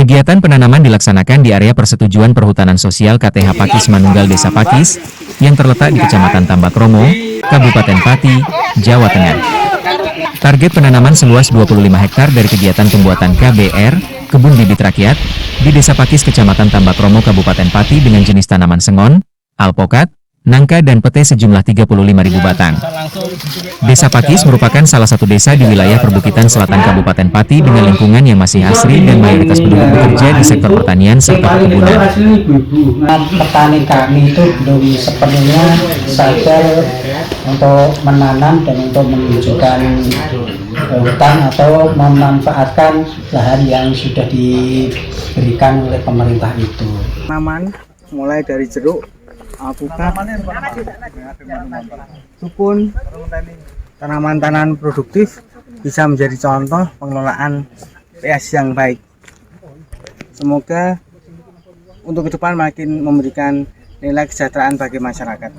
Kegiatan penanaman dilaksanakan di area persetujuan perhutanan sosial KTH Pakis Manunggal Desa Pakis, yang terletak di Kecamatan Tambakromo, Kabupaten Pati, Jawa Tengah. Target penanaman seluas 25 hektar dari kegiatan pembuatan KBR, Kebun Bibit Rakyat, di Desa Pakis Kecamatan Tambakromo Kabupaten Pati dengan jenis tanaman sengon, alpokat, nangka dan pete sejumlah 35.000 batang. Desa Pakis merupakan salah satu desa di wilayah perbukitan selatan Kabupaten Pati dengan lingkungan yang masih asri dan mayoritas penduduk bekerja di sektor pertanian serta perkebunan. Petani kami itu belum sepenuhnya sadar untuk menanam dan untuk menunjukkan hutan atau memanfaatkan lahan yang sudah diberikan oleh pemerintah itu. Tanaman mulai dari jeruk, alpukat, sukun, tanaman-tanaman produktif bisa menjadi contoh pengelolaan PS yang baik. Semoga untuk ke depan makin memberikan nilai kesejahteraan bagi masyarakat.